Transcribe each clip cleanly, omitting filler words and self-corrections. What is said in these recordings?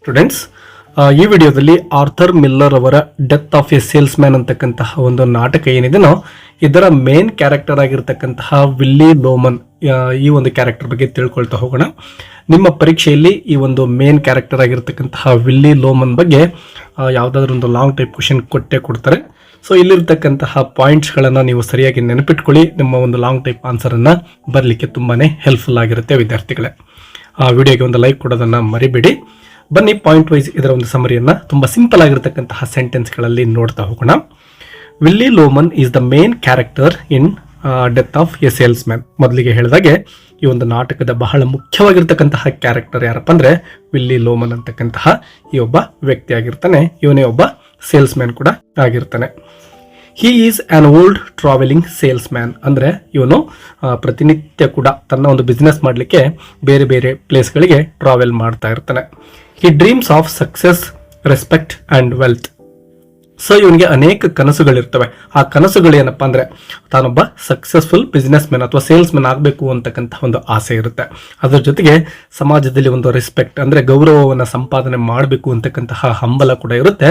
Students, ಈ ವಿಡಿಯೋದಲ್ಲಿ Arthur Miller ಅವರ death of a sales man ಅಂತಕ್ಕಂತಹ ಒಂದು ನಾಟಕ ಏನಿದೆನೋ ಇದರ ಮೇನ್ ಕ್ಯಾರೆಕ್ಟರ್ ಆಗಿರ್ತಕ್ಕಂತಹ ವಿಲ್ಲಿ ಲೋಮನ್ ಈ ಒಂದು ಕ್ಯಾರೆಕ್ಟರ್ ಬಗ್ಗೆ ತಿಳ್ಕೊಳ್ತಾ ಹೋಗೋಣ. ನಿಮ್ಮ ಪರೀಕ್ಷೆಯಲ್ಲಿ ಈ ಒಂದು ಮೇನ್ ಕ್ಯಾರೆಕ್ಟರ್ ಆಗಿರ್ತಕ್ಕಂತಹ ವಿಲ್ಲಿ ಲೋಮನ್ ಬಗ್ಗೆ ಯಾವುದಾದ್ರೂ ಒಂದು ಲಾಂಗ್ ಟೈಪ್ ಕ್ವಶನ್ ಕೊಡ್ತಾರೆ. ಸೊ ಇಲ್ಲಿರ್ತಕ್ಕಂತಹ ಪಾಯಿಂಟ್ಸ್ಗಳನ್ನು ನೀವು ಸರಿಯಾಗಿ ನೆನಪಿಟ್ಕೊಳ್ಳಿ. ನಿಮ್ಮ ಒಂದು ಲಾಂಗ್ ಟೈಪ್ ಆನ್ಸರನ್ನು ಬರಲಿಕ್ಕೆ ತುಂಬಾ ಹೆಲ್ಪ್ಫುಲ್ ಆಗಿರುತ್ತೆ ವಿದ್ಯಾರ್ಥಿಗಳೇ. ಆ ವಿಡಿಯೋಗೆ ಒಂದು ಲೈಕ್ ಕೊಡೋದನ್ನು ಮರಿಬೇಡಿ. ಬನ್ನಿ ಪಾಯಿಂಟ್ ವೈಸ್ ಇದರ ಒಂದು ಸಮರಿಯನ್ನು ತುಂಬ ಸಿಂಪಲ್ ಆಗಿರತಕ್ಕಂತಹ ಸೆಂಟೆನ್ಸ್ಗಳಲ್ಲಿ ನೋಡ್ತಾ ಹೋಗೋಣ. Willy Loman is the main character in death of a salesman. ಮೊದಲಿಗೆ ಹೇಳಿದಾಗೆ ಈ ಒಂದು ನಾಟಕದ ಬಹಳ ಮುಖ್ಯವಾಗಿರ್ತಕ್ಕಂತಹ ಕ್ಯಾರೆಕ್ಟರ್ ಯಾರಪ್ಪ ಅಂದರೆ ವಿಲ್ಲಿ ಲೋಮನ್ ಅಂತಕ್ಕಂತಹ ಈ ಒಬ್ಬ ವ್ಯಕ್ತಿ ಆಗಿರ್ತಾನೆ. ಇವನೇ ಒಬ್ಬ ಸೇಲ್ಸ್ ಮ್ಯಾನ್ ಕೂಡ ಆಗಿರ್ತಾನೆ. He is on old travelling sales man. ಅಂದರೆ ಇವನು ಪ್ರತಿನಿತ್ಯ ಕೂಡ ತನ್ನ ಒಂದು ಬಿಸ್ನೆಸ್ ಮಾಡಲಿಕ್ಕೆ ಬೇರೆ ಬೇರೆ ಪ್ಲೇಸ್ಗಳಿಗೆ ಟ್ರಾವೆಲ್ ಮಾಡ್ತಾ ಇರ್ತಾನೆ. He dreams of success, respect and wealth. So ಇವನಿಗೆ ಅನೇಕ ಕನಸುಗಳಿರ್ತವೆ. ಆ ಕನಸುಗಳು ಏನಪ್ಪ ಅಂದರೆ ತಾನೊಬ್ಬ ಸಕ್ಸಸ್ಫುಲ್ ಬಿಸ್ನೆಸ್ ಮ್ಯಾನ್ ಅಥವಾ ಸೇಲ್ಸ್ ಮ್ಯಾನ್ ಆಗಬೇಕು ಅಂತಕ್ಕಂಥ ಒಂದು ಆಸೆ ಇರುತ್ತೆ. ಅದರ ಜೊತೆಗೆ ಸಮಾಜದಲ್ಲಿ ಒಂದು ರೆಸ್ಪೆಕ್ಟ್ ಅಂದರೆ ಗೌರವವನ್ನು ಸಂಪಾದನೆ ಮಾಡಬೇಕು ಅಂತಕ್ಕಂತಹ ಹಂಬಲ ಕೂಡ ಇರುತ್ತೆ.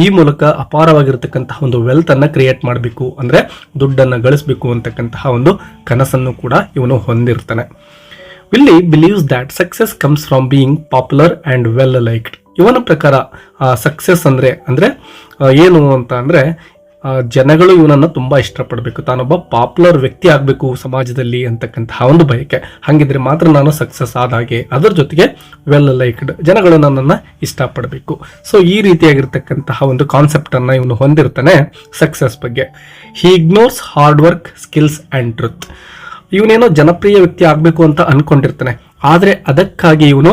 ಈ ಮೂಲಕ ಅಪಾರವಾಗಿರ್ತಕ್ಕಂತಹ ಒಂದು ವೆಲ್ತನ್ನು ಕ್ರಿಯೇಟ್ ಮಾಡಬೇಕು, ಅಂದರೆ ದುಡ್ಡನ್ನು ಗಳಿಸಬೇಕು ಅಂತಕ್ಕಂತಹ ಒಂದು ಕನಸನ್ನು ಕೂಡ ಇವನು ಹೊಂದಿರ್ತಾನೆ. Willy believes that success comes from being popular and well liked. ಇವನ ಪ್ರಕಾರ ಸಕ್ಸಸ್ ಅಂದರೆ ಏನು ಅಂತ ಅಂದರೆ ಜನಗಳು ಇವನನ್ನು ತುಂಬ ಇಷ್ಟಪಡಬೇಕು, ತಾನೊಬ್ಬ ಪಾಪ್ಯುಲರ್ ವ್ಯಕ್ತಿ ಆಗಬೇಕು ಸಮಾಜದಲ್ಲಿ ಅಂತಕ್ಕಂತಹ ಒಂದು ಬಯಕೆ. ಹಾಗಿದ್ರೆ ಮಾತ್ರ ನಾನು ಸಕ್ಸಸ್ ಆದ ಹಾಗೆ. ಅದರ ಜೊತೆಗೆ ವೆಲ್ ಲೈಕ್ಡ್, ಜನಗಳು ನನ್ನನ್ನು ಇಷ್ಟಪಡಬೇಕು. ಸೊ ಈ ರೀತಿಯಾಗಿರ್ತಕ್ಕಂತಹ ಒಂದು ಕಾನ್ಸೆಪ್ಟನ್ನು ಇವನು ಹೊಂದಿರ್ತಾನೆ ಸಕ್ಸಸ್ ಬಗ್ಗೆ. He ignores hard work, skills and truth. ಇವನೇನೋ ಜನಪ್ರಿಯ ವ್ಯಕ್ತಿ ಆಗಬೇಕು ಅಂತ ಅನ್ಕೊಂಡಿರ್ತಾನೆ, ಆದರೆ ಅದಕ್ಕಾಗಿ ಇವನು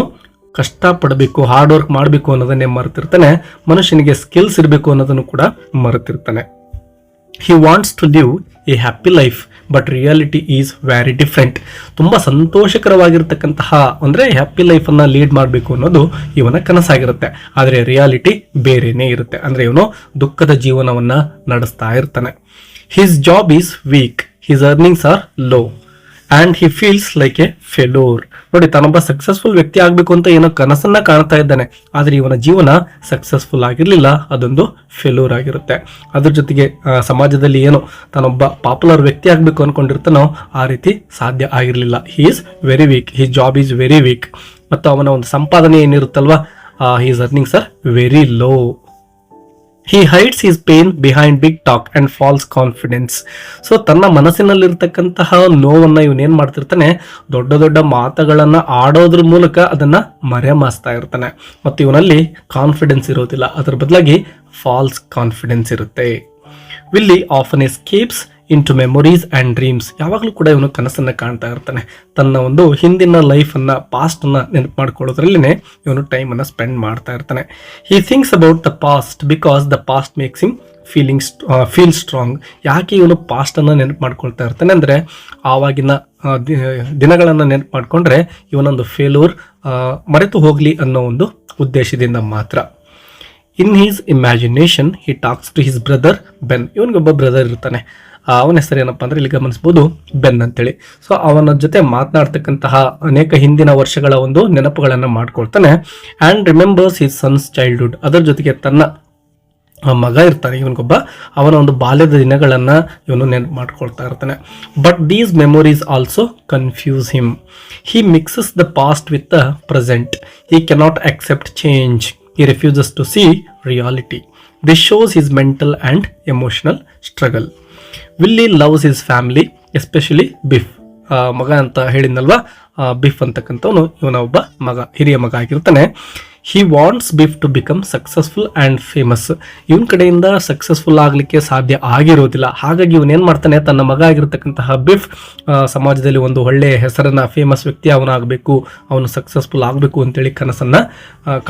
ಕಷ್ಟಪಡಬೇಕು, ಹಾರ್ಡ್ ವರ್ಕ್ ಮಾಡಬೇಕು ಅನ್ನೋದನ್ನೇ ಮರೆತಿರ್ತಾನೆ. ಮನುಷ್ಯನಿಗೆ ಸ್ಕಿಲ್ಸ್ ಇರಬೇಕು ಅನ್ನೋದನ್ನು ಕೂಡ ಮರೆತಿರ್ತಾನೆ. He wants to live a happy life but reality is very different. ತುಂಬ ಸಂತೋಷಕರವಾಗಿರ್ತಕ್ಕಂತಹ ಅಂದರೆ ಹ್ಯಾಪಿ ಲೈಫನ್ನು ಲೀಡ್ ಮಾಡಬೇಕು ಅನ್ನೋದು ಇವನ ಕನಸಾಗಿರುತ್ತೆ. ಆದರೆ ರಿಯಾಲಿಟಿ ಬೇರೆಯೇ ಇರುತ್ತೆ. ಅಂದರೆ ಇವನು ದುಃಖದ ಜೀವನವನ್ನು ನಡೆಸ್ತಾ ಇರ್ತಾನೆ. His job is weak, his earnings are low and he feels like a failure. ನೋಡಿ, ತಾನೊಬ್ಬ ಸಕ್ಸಸ್ಫುಲ್ ವ್ಯಕ್ತಿ ಆಗಬೇಕು ಅಂತ ಏನೋ ಕನಸನ್ನ ಕಾಣ್ತಾ ಇದ್ದಾನೆ, ಆದರೆ ಇವನ ಜೀವನ ಸಕ್ಸಸ್ಫುಲ್ ಆಗಿರಲಿಲ್ಲ, ಅದೊಂದು ಫೇಲ್ಯೂರ್ ಆಗಿರುತ್ತೆ. ಅದ್ರ ಜೊತೆಗೆ ಸಮಾಜದಲ್ಲಿ ಏನು ತಾನೊಬ್ಬ ಪಾಪ್ಯುಲರ್ ವ್ಯಕ್ತಿ ಆಗಬೇಕು ಅನ್ಕೊಂಡಿರ್ತಾನೋ ಆ ರೀತಿ ಸಾಧ್ಯ ಆಗಿರಲಿಲ್ಲ. He is very weak, his job is very weak. ಮತ್ತು ಅವನ ಒಂದು ಸಂಪಾದನೆ ಏನಿರುತ್ತಲ್ವಾ, his earnings are very low. He hides his pain behind big talk and false confidence. So ತನ್ನ ಮನಸ್ಸಿನಲ್ಲಿರ್ತಕ್ಕಂತಹ ನೋವನ್ನು ಇವನೇನ್ ಮಾಡ್ತಿರ್ತಾನೆ, ದೊಡ್ಡ ದೊಡ್ಡ ಮಾತುಗಳನ್ನು ಆಡೋದ್ರ ಮೂಲಕ ಅದನ್ನ ಮರೆಮಾಚ್ತಾ ಇರ್ತಾನೆ. ಮತ್ತು ಇವನಲ್ಲಿ ಕಾನ್ಫಿಡೆನ್ಸ್ ಇರೋದಿಲ್ಲ, ಅದರ ಬದಲಾಗಿ ಫಾಲ್ಸ್ ಕಾನ್ಫಿಡೆನ್ಸ್ ಇರುತ್ತೆ. ವಿಲ್ಲಿ often escapes into memories and dreams. ಯಾವಾಗಲೂ ಕೂಡ ಇವನು ಕನಸನ್ನು ಕಾಣ್ತಾ ಇರ್ತಾನೆ. ತನ್ನ ಒಂದು ಹಿಂದಿನ ಲೈಫನ್ನು, ಪಾಸ್ಟನ್ನು ನೆನಪು ಮಾಡ್ಕೊಳ್ಳೋದ್ರಲ್ಲೇ ಇವನು ಟೈಮನ್ನು ಸ್ಪೆಂಡ್ ಮಾಡ್ತಾ ಇರ್ತಾನೆ. ಹಿ thinks about the past because the past makes him feel strong. ಯಾಕೆ ಇವನು ಪಾಸ್ಟನ್ನು ನೆನಪು ಮಾಡ್ಕೊಳ್ತಾ ಇರ್ತಾನೆ ಅಂದರೆ ಆವಾಗಿನ ದಿನಗಳನ್ನು ನೆನಪು ಮಾಡಿಕೊಂಡ್ರೆ ಇವನೊಂದು ಫೇಲ್ಯೂರ್ ಮರೆತು ಹೋಗಲಿ ಅನ್ನೋ ಒಂದು ಉದ್ದೇಶದಿಂದ ಮಾತ್ರ. In his imagination he talks to his brother Ben. ಇವನಿಗೊಬ್ಬ ಬ್ರದರ್ ಇರ್ತಾನೆ, ಅವನ ಹೆಸರು ಏನಪ್ಪ ಅಂದರೆ ಇಲ್ಲಿ ಗಮನಿಸ್ಬೋದು, ಬೆನ್ ಅಂತೇಳಿ. ಸೊ ಅವನ ಜೊತೆ ಮಾತನಾಡ್ತಕ್ಕಂತಹ ಅನೇಕ ಹಿಂದಿನ ವರ್ಷಗಳ ಒಂದು ನೆನಪುಗಳನ್ನು ಮಾಡ್ಕೊಳ್ತಾನೆ. And remembers his son's childhood. ಅದರ ಜೊತೆಗೆ ತನ್ನ ಮಗ ಇರ್ತಾನೆ ಇವನಿಗೊಬ್ಬ, ಅವನ ಒಂದು ಬಾಲ್ಯದ ದಿನಗಳನ್ನು ಇವನು ನೆನಪು ಮಾಡ್ಕೊಳ್ತಾ ಇರ್ತಾನೆ. But these memories also confuse him. He mixes the past with the present. He cannot accept change. He refuses to see reality. This shows his mental and emotional struggle. Willie loves his family, especially Biff. ಮಗ ಅಂತ ಹೇಳಿದ್ನಲ್ವಾ, ಬಿಫ್ ಅಂತಕ್ಕಂಥವನು ಇವನ ಒಬ್ಬ ಮಗ, ಹಿರಿಯ ಮಗ ಆಗಿರ್ತಾನೆ. He wants Biff to become successful and famous. ಇವನ ಕಡೆಯಿಂದ ಸಕ್ಸಸ್ಫುಲ್ ಆಗಲಿಕ್ಕೆ ಸಾಧ್ಯ ಆಗಿರೋದಿಲ್ಲ. ಹಾಗಾಗಿ ಇವನೇನು ಮಾಡ್ತಾನೆ, ತನ್ನ ಮಗ ಆಗಿರ್ತಕ್ಕಂತಹ ಬಿಫ್ ಸಮಾಜದಲ್ಲಿ ಒಂದು ಒಳ್ಳೆಯ ಹೆಸರನ್ನು, ಫೇಮಸ್ ವ್ಯಕ್ತಿ ಅವನಾಗಬೇಕು, ಅವನು ಸಕ್ಸಸ್ಫುಲ್ ಆಗಬೇಕು ಅಂತೇಳಿ ಕನಸನ್ನು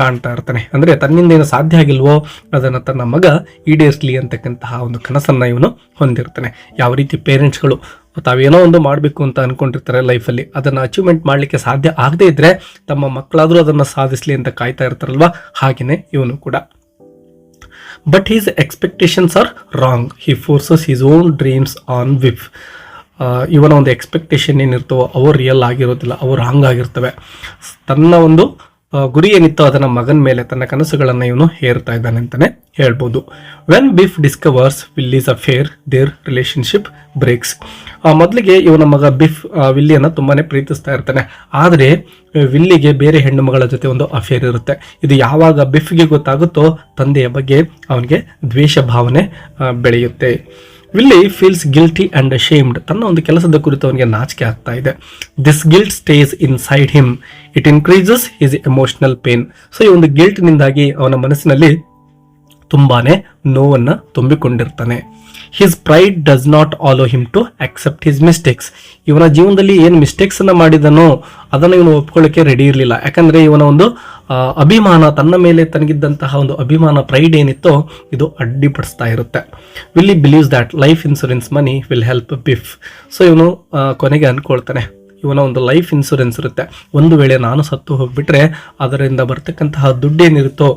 ಕಾಣ್ತಾ ಇರ್ತಾನೆ. ಅಂದರೆ ತನ್ನಿಂದ ಏನು ಸಾಧ್ಯ ಆಗಿಲ್ವೋ ಅದನ್ನು ತನ್ನ ಮಗ ಈಡೇರಿಸಲಿ ಅಂತಕ್ಕಂತಹ ಒಂದು ಕನಸನ್ನು ಇವನು ಹೊಂದಿರ್ತಾನೆ. ಯಾವ ರೀತಿ ಪೇರೆಂಟ್ಸ್ಗಳು ತಾವೇನೋ ಒಂದು ಮಾಡಬೇಕು ಅಂತ ಅನ್ಕೊಂಡಿರ್ತಾರೆ ಲೈಫಲ್ಲಿ, ಅದನ್ನು ಅಚೀವ್ಮೆಂಟ್ ಮಾಡಲಿಕ್ಕೆ ಸಾಧ್ಯ ಆಗದೇ ಇದ್ದರೆ ತಮ್ಮ ಮಕ್ಕಳಾದರೂ ಅದನ್ನು ಸಾಧಿಸಲಿ ಅಂತ ಕಾಯ್ತಾ ಇರ್ತಾರಲ್ವ, ಹಾಗೆಯೇ ಇವನು ಕೂಡ. But his expectations are wrong. He forces his own dreams on Biff. ಇವನ ಒಂದು ಎಕ್ಸ್ಪೆಕ್ಟೇಷನ್ ಏನಿರ್ತವೋ ಅವು ರಿಯಲ್ ಆಗಿರೋದಿಲ್ಲ, ಅವು ರಾಂಗ್ ಆಗಿರ್ತವೆ. ತನ್ನ ಒಂದು ಗುರಿ ಏನಿತ್ತೋ ಅದನ್ನ ಮಗನ ಮೇಲೆ ತನ್ನ ಕನಸುಗಳನ್ನ ಇವನು ಹೇರ್ತಾ ಇದ್ದಾನೆ ಅಂತಾನೆ ಹೇಳ್ಬೋದು. When Biff discovers Willy's affair their relationship breaks. ಮೊದಲಿಗೆ ಇವನ ಮಗ ಬಿಫ್ ವಿಲ್ಲಿಯನ್ನ ತುಂಬಾನೇ ಪ್ರೀತಿಸ್ತಾ ಇರ್ತಾನೆ. ಆದರೆ ವಿಲ್ಲಿಗೆ ಬೇರೆ ಹೆಣ್ಣು ಮಗಳ ಜೊತೆ ಒಂದು ಅಫೇರ್ ಇರುತ್ತೆ. ಇದು ಯಾವಾಗ ಬಿಫ್ಗೆ ಗೊತ್ತಾಗುತ್ತೋ ತಂದೆಯ ಬಗ್ಗೆ ಅವನಿಗೆ ದ್ವೇಷ ಭಾವನೆ ಬೆಳೆಯುತ್ತೆ. Willy feels guilty and ashamed. ತನ್ನ ಒಂದು ಕೆಲಸದ ಕುರಿತು ಅವನಿಗೆ ನಾಚಿಕೆ ಆಗ್ತಾ ಇದೆ. This guilt stays inside him, it increases his emotional pain. So ಈ ಒಂದು ಗಿಲ್ಟ್ನಿಂದಾಗಿ ಅವನ ಮನಸ್ಸಿನಲ್ಲಿ ತುಂಬಾನೇ ನೋವನ್ನ ತುಂಬಿಕೊಂಡಿರ್ತಾನೆ. His pride does not allow him to accept his mistakes. ಇವನ ಜೀವನದಲ್ಲಿ ಏನು ಮಿಸ್ಟೇಕ್ಸ್ ಅನ್ನ ಮಾಡಿದನೋ ಅದನ್ನು ಇವನು ಒಪ್ಕೊಳ್ಳೋಕೆ ರೆಡಿ ಇರಲಿಲ್ಲ. ಯಾಕಂದ್ರೆ ಇವನ ಒಂದು ಅಭಿಮಾನ, ತನ್ನ ಮೇಲೆ ತನಗಿದ್ದಂತಹ ಒಂದು ಅಭಿಮಾನ, ಪ್ರೈಡ್ ಏನಿತ್ತೋ ಇದು ಅಡ್ಡಿಪಡಿಸ್ತಾ ಇರುತ್ತೆ. Willy believes that life insurance money will help Biff. So ಇವನು ಕೊನೆಗೆ ಅನ್ಕೊಳ್ತಾನೆ, ಇವನ ಒಂದು ಲೈಫ್ ಇನ್ಶೂರೆನ್ಸ್ ಇರುತ್ತೆ, ಒಂದು ವೇಳೆ ನಾನು ಸತ್ತು ಹೋಗ್ಬಿಟ್ರೆ ಅದರಿಂದ ಬರ್ತಕ್ಕಂತಹ ದುಡ್ಡೇನಿರುತ್ತೋ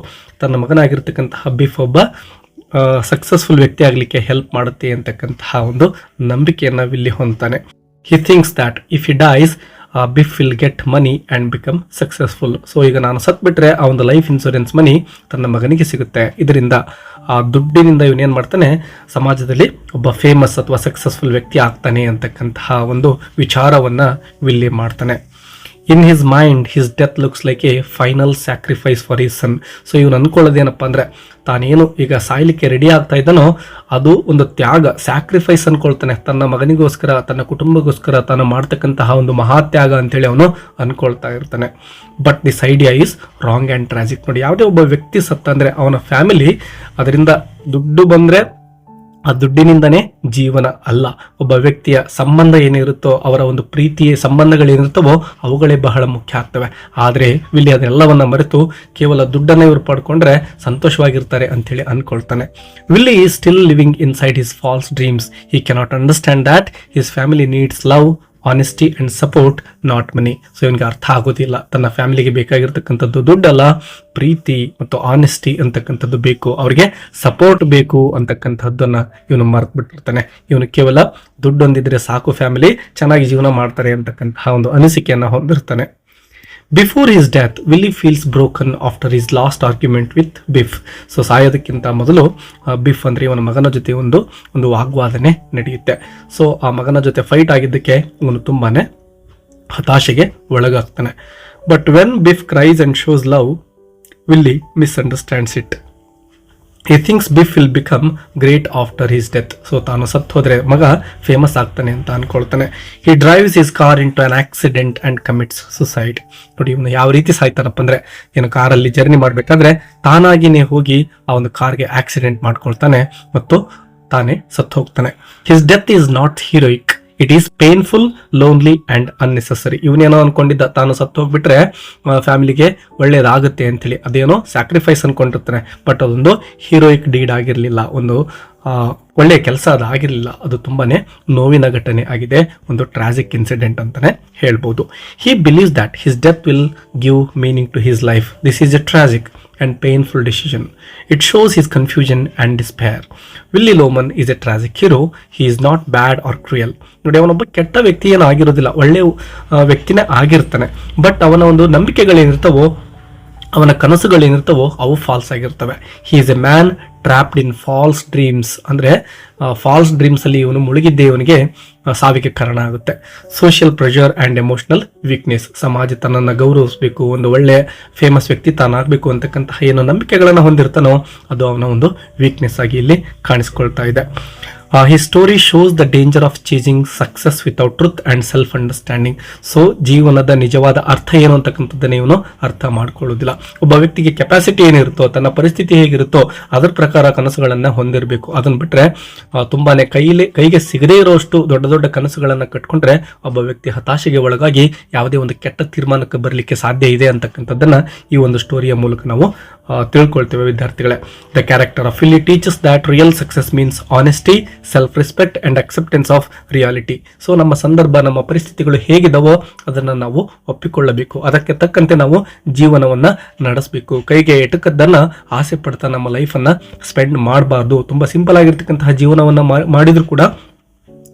ತನ್ನ ಮಗನಾಗಿರ್ತಕ್ಕಂತಹ ಬಿಫ್ ಒಬ್ಬ ಸಕ್ಸಸ್ಫುಲ್ ವ್ಯಕ್ತಿ ಆಗಲಿಕ್ಕೆ ಹೆಲ್ಪ್ ಮಾಡುತ್ತೆ ಅಂತಕ್ಕಂತಹ ಒಂದು ನಂಬಿಕೆಯನ್ನು ವಿಲ್ಲಿ ಹೊಂದ್ತಾನೆ. He thinks that if he dies Biff will get money and become successful. So ಈಗ ನಾನು ಸತ್ಬಿಟ್ರೆ ಆ ಒಂದು ಲೈಫ್ ಇನ್ಶೂರೆನ್ಸ್ ಮನಿ ತನ್ನ ಮಗನಿಗೆ ಸಿಗುತ್ತೆ. ಇದರಿಂದ ಆ ದುಡ್ಡಿನಿಂದ ಇವನೇನು ಮಾಡ್ತಾನೆ, ಸಮಾಜದಲ್ಲಿ ಒಬ್ಬ ಫೇಮಸ್ ಅಥವಾ ಸಕ್ಸಸ್ಫುಲ್ ವ್ಯಕ್ತಿ ಆಗ್ತಾನೆ ಅಂತಕ್ಕಂತಹ ಒಂದು ವಿಚಾರವನ್ನು ವಿಲ್ಲಿ ಮಾಡ್ತಾನೆ. In his mind his death looks like A final sacrifice for his son. So ಇವನು ಅನ್ಕೊಳ್ಳೋದೇನಪ್ಪ ಅಂದರೆ, ತಾನೇನು ಈಗ ಸಾಯ್ಲಿಕ್ಕೆ ರೆಡಿ ಆಗ್ತಾ ಇದ್ದಾನೋ ಅದು ಒಂದು ತ್ಯಾಗ, ಸ್ಯಾಕ್ರಿಫೈಸ್ ಅನ್ಕೊಳ್ತಾನೆ. ತನ್ನ ಮಗನಿಗೋಸ್ಕರ, ತನ್ನ ಕುಟುಂಬಕ್ಕೋಸ್ಕರ ತಾನು ಮಾಡ್ತಕ್ಕಂತಹ ಒಂದು ಮಹಾತ್ಯಾಗ ಅಂತೇಳಿ ಅವನು ಅನ್ಕೊಳ್ತಾ ಇರ್ತಾನೆ. But this idea is wrong and tragic. ನೋಡಿ, ಯಾವುದೇ ಒಬ್ಬ ವ್ಯಕ್ತಿ ಸತ್ತಂದ್ರೆ ಅವನ ಫ್ಯಾಮಿಲಿ ಅದರಿಂದ ದುಡ್ಡು ಬಂದರೆ ಆ ದುಡ್ಡಿನಿಂದನೇ ಜೀವನ ಅಲ್ಲ. ಒಬ್ಬ ವ್ಯಕ್ತಿಯ ಸಂಬಂಧ ಏನಿರುತ್ತೋ, ಅವರ ಒಂದು ಪ್ರೀತಿಯ ಸಂಬಂಧಗಳೇನಿರುತ್ತವೋ ಅವುಗಳೇ ಬಹಳ ಮುಖ್ಯ ಆಗ್ತವೆ. ಆದರೆ ವಿಲ್ಲಿ ಅದೆಲ್ಲವನ್ನ ಮರೆತು ಕೇವಲ ದುಡ್ಡನ್ನು ಇವರು ಪಡ್ಕೊಂಡ್ರೆ ಸಂತೋಷವಾಗಿರ್ತಾರೆ ಅಂಥೇಳಿ ಅನ್ಕೊಳ್ತಾನೆ. Willy is still living inside his false dreams. He cannot understand that his family needs love, honesty and support, not money. So ಇವನಿಗೆ ಅರ್ಥ ಆಗೋದಿಲ್ಲ, ತನ್ನ ಫ್ಯಾಮಿಲಿಗೆ ಬೇಕಾಗಿರ್ತಕ್ಕಂಥದ್ದು ದುಡ್ಡಲ್ಲ, ಪ್ರೀತಿ ಮತ್ತು ಆನೆಸ್ಟಿ ಅಂತಕ್ಕಂಥದ್ದು ಬೇಕು, ಅವರಿಗೆ ಸಪೋರ್ಟ್ ಬೇಕು ಅಂತಕ್ಕಂಥದ್ದನ್ನ ಇವನು ಮರೆತು ಬಿಟ್ಟಿರ್ತಾನೆ. ಇವನು ಕೇವಲ ದುಡ್ಡೊಂದಿದ್ರೆ ಸಾಕು, ಫ್ಯಾಮಿಲಿ ಚೆನ್ನಾಗಿ ಜೀವನ ಮಾಡ್ತಾರೆ ಅಂತಕ್ಕಂತಹ ಒಂದು ಅನಿಸಿಕೆಯನ್ನು ಹೊಂದಿರ್ತಾನೆ. Before his death Willy feels broken after his last argument with Biff. So ಸಾಯೋದಕ್ಕಿಂತ ಮೊದಲು ಬಿಫ್ ಅಂದರೆ ಇವನ ಮಗನ ಜೊತೆ ಒಂದು ವಾಗ್ವಾದನೆ ನಡೆಯುತ್ತೆ. ಸೊ ಆ ಮಗನ ಜೊತೆ ಫೈಟ್ ಆಗಿದ್ದಕ್ಕೆ ಇವನು ತುಂಬಾನೇ ಹತಾಶೆಗೆ ಒಳಗಾಗ್ತಾನೆ. But when Biff cries and shows love, Willy misunderstands it. He thinks Biff will become great after his death. So ತಾನು ಸತ್ತು ಹೋದ್ರೆ ಮಗ ಫೇಮಸ್ ಆಗ್ತಾನೆ ಅಂತ ಅನ್ಕೊಳ್ತಾನೆ. He drives his car into an accident and commits suicide. ನೋಡಿ, ಇವನು ಯಾವ ರೀತಿ ಸಾಯ್ತಾನಪ್ಪ ಅಂದ್ರೆ, ಏನು ಕಾರಲ್ಲಿ ಜರ್ನಿ ಮಾಡಬೇಕಾದ್ರೆ ತಾನಾಗಿನೇ ಹೋಗಿ ಆ ಒಂದು ಕಾರ್ಗೆ ಆಕ್ಸಿಡೆಂಟ್ ಮಾಡ್ಕೊಳ್ತಾನೆ ಮತ್ತು ತಾನೇ ಸತ್ತು ಹೋಗ್ತಾನೆ. His death is not heroic, it is painful, lonely and unnecessary. ಇವನೇನೋ ಅನ್ಕೊಂಡಿದ್ದ, ತಾನು ಸತ್ತು ಹೋಗ್ಬಿಟ್ರೆ ಫ್ಯಾಮಿಲಿಗೆ ಒಳ್ಳೇದಾಗುತ್ತೆ ಅಂತೇಳಿ, ಅದೇನೋ ಸ್ಯಾಕ್ರಿಫೈಸ್ ಅನ್ಕೊಂಡಿರ್ತಾನೆ. ಬಟ್ ಅದೊಂದು ಹೀರೋಯಿಕ್ ಡೀಡ್ ಆಗಿರಲಿಲ್ಲ, ಒಂದು ಒಳ್ಳೆಯ ಕೆಲಸ ಅದಾಗಿರಲಿಲ್ಲ. ಅದು ತುಂಬಾನೇ ನೋವಿನ ಘಟನೆ ಆಗಿದೆ, ಒಂದು ಟ್ರಾಜಿಕ್ ಇನ್ಸಿಡೆಂಟ್ ಅಂತಾನೆ ಹೇಳ್ಬೋದು. He believes that his death will give meaning to his life. This is a tragic and painful decision. It shows his confusion and despair. Willy Loman is a tragic hero. He is not bad or cruel. ನೋಡಿ, ಅವನೊಬ್ಬ ಕೆಟ್ಟ ವ್ಯಕ್ತಿ ಏನು ಆಗಿರೋದಿಲ್ಲ, ಒಳ್ಳೆಯ ವ್ಯಕ್ತಿನೇ ಆಗಿರ್ತಾನೆ. But ಅವನ ಒಂದು ನಂಬಿಕೆಗಳೇನಿರ್ತವೋ, ಅವನ ಕನಸುಗಳೇನಿರ್ತವೋ ಅವು ಫಾಲ್ಸ್ ಆಗಿರ್ತವೆ. He is a man trapped in false dreams. ಅಂದರೆ ಫಾಲ್ಸ್ ಡ್ರೀಮ್ಸಲ್ಲಿ ಇವನು ಮುಳುಗಿದ್ದೇ ಇವನಿಗೆ ಸಾವಿಗೆ ಕಾರಣ ಆಗುತ್ತೆ. Social pressure and emotional weakness. ಸಮಾಜ ತನ್ನನ್ನು ಗೌರವಿಸಬೇಕು, ಒಂದು ಒಳ್ಳೆ ಫೇಮಸ್ ವ್ಯಕ್ತಿ ತಾನಾಗಬೇಕು ಅಂತಕ್ಕಂತಹ ಏನು ನಂಬಿಕೆಗಳನ್ನು ಹೊಂದಿರ್ತಾನೋ ಅದು ಅವನ ಒಂದು ವೀಕ್ನೆಸ್ ಆಗಿ ಇಲ್ಲಿ ಕಾಣಿಸ್ಕೊಳ್ತಾ ಇದೆ. His story shows the danger of chasing success without truth and self-understanding. So ಜೀವನದ ನಿಜವಾದ ಅರ್ಥ ಏನು ಅಂತಕ್ಕಂಥದ್ದನ್ನ ಇವನು ಅರ್ಥ ಮಾಡ್ಕೊಳ್ಳೋದಿಲ್ಲ. ಒಬ್ಬ ವ್ಯಕ್ತಿಗೆ ಕೆಪಾಸಿಟಿ ಏನಿರುತ್ತೋ, ತನ್ನ ಪರಿಸ್ಥಿತಿ ಹೇಗಿರುತ್ತೋ ಅದರ ಪ್ರಕಾರ ಕನಸುಗಳನ್ನ ಹೊಂದಿರಬೇಕು. ಅದನ್ನ ಬಿಟ್ರೆ ತುಂಬಾನೇ ಕೈಗೆ ಸಿಗದೇ ಇರೋಷ್ಟು ದೊಡ್ಡ ದೊಡ್ಡ ಕನಸುಗಳನ್ನ ಕಟ್ಕೊಂಡ್ರೆ ಒಬ್ಬ ವ್ಯಕ್ತಿ ಹತಾಶೆಗೆ ಒಳಗಾಗಿ ಯಾವುದೇ ಒಂದು ಕೆಟ್ಟ ತೀರ್ಮಾನಕ್ಕೆ ಬರಲಿಕ್ಕೆ ಸಾಧ್ಯ ಇದೆ ಅಂತಕ್ಕಂಥದ್ದನ್ನ ಈ ಒಂದು ಸ್ಟೋರಿಯ ಮೂಲಕ ನಾವು ತಿಳ್ಕೊಳ್ತೇವೆ ವಿದ್ಯಾರ್ಥಿಗಳೇ. The character of ವಿಲ್ಲಿ teaches that real success means honesty, self respect and acceptance of reality. So ನಮ್ಮ ಸಂದರ್ಭ, ನಮ್ಮ ಪರಿಸ್ಥಿತಿಗಳು ಹೇಗಿದಾವೋ ಅದನ್ನು ನಾವು ಒಪ್ಪಿಕೊಳ್ಳಬೇಕು, ಅದಕ್ಕೆ ತಕ್ಕಂತೆ ನಾವು ಜೀವನವನ್ನು ನಡೆಸಬೇಕು. ಕೈಗೆ ಎಟಕದ್ದನ್ನು ಆಸೆ ಪಡ್ತಾ ನಮ್ಮ ಲೈಫನ್ನು ಸ್ಪೆಂಡ್ ಮಾಡಬಾರ್ದು. ತುಂಬ ಸಿಂಪಲ್ ಆಗಿರ್ತಕ್ಕಂತಹ ಜೀವನವನ್ನು ಮಾಡಿದ್ರು ಕೂಡ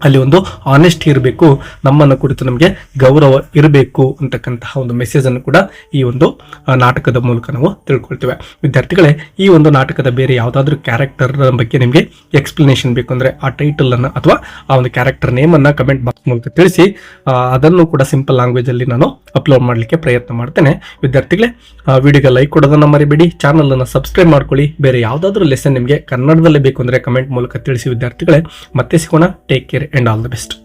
ಅಲ್ಲಿ ಒಂದು ಆನೆಸ್ಟಿ ಇರಬೇಕು, ನಮ್ಮನ್ನು ಕುರಿತು ನಮಗೆ ಗೌರವ ಇರಬೇಕು ಅಂತಕ್ಕಂತಹ ಒಂದು ಮೆಸೇಜ್ ಅನ್ನು ಕೂಡ ಈ ಒಂದು ನಾಟಕದ ಮೂಲಕ ನಾವು ತಿಳ್ಕೊಳ್ತೇವೆ. ವಿದ್ಯಾರ್ಥಿಗಳೇ, ಈ ಒಂದು ನಾಟಕದ ಬೇರೆ ಯಾವುದಾದ್ರೂ ಕ್ಯಾರೆಕ್ಟರ್ ಬಗ್ಗೆ ನಿಮಗೆ ಎಕ್ಸ್ಪ್ಲನೇಷನ್ ಬೇಕು ಅಂದ್ರೆ ಆ ಟೈಟಲ್ ಅನ್ನು ಅಥವಾ ಆ ಒಂದು ಕ್ಯಾರೆಕ್ಟರ್ ನೇಮ್ ಅನ್ನ ಕಮೆಂಟ್ ಬಾಕ್ಸ್ ಮೂಲಕ ತಿಳಿಸಿ. ಅದನ್ನು ಕೂಡ ಸಿಂಪಲ್ ಲ್ಯಾಂಗ್ವೇಜ್ ಅಲ್ಲಿ ನಾನು ಅಪ್ಲೋಡ್ ಮಾಡಲಿಕ್ಕೆ ಪ್ರಯತ್ನ ಮಾಡ್ತೇನೆ. ವಿದ್ಯಾರ್ಥಿಗಳೇ, ವಿಡಿಯೋಗೆ ಲೈಕ್ ಕೊಡೋದನ್ನ ಮರಿಬೇಡಿ, ಚಾನಲ್ ಅನ್ನು ಸಬ್ಸ್ಕ್ರೈಬ್ ಮಾಡ್ಕೊಳ್ಳಿ. ಬೇರೆ ಯಾವುದಾದ್ರೂ ಲೆಸನ್ ನಿಮಗೆ ಕನ್ನಡದಲ್ಲೇ ಬೇಕು ಅಂದ್ರೆ ಕಮೆಂಟ್ ಮೂಲಕ ತಿಳಿಸಿ. ವಿದ್ಯಾರ್ಥಿಗಳೇ, ಮತ್ತೆ ಸಿಗೋಣ. Take care and all the best.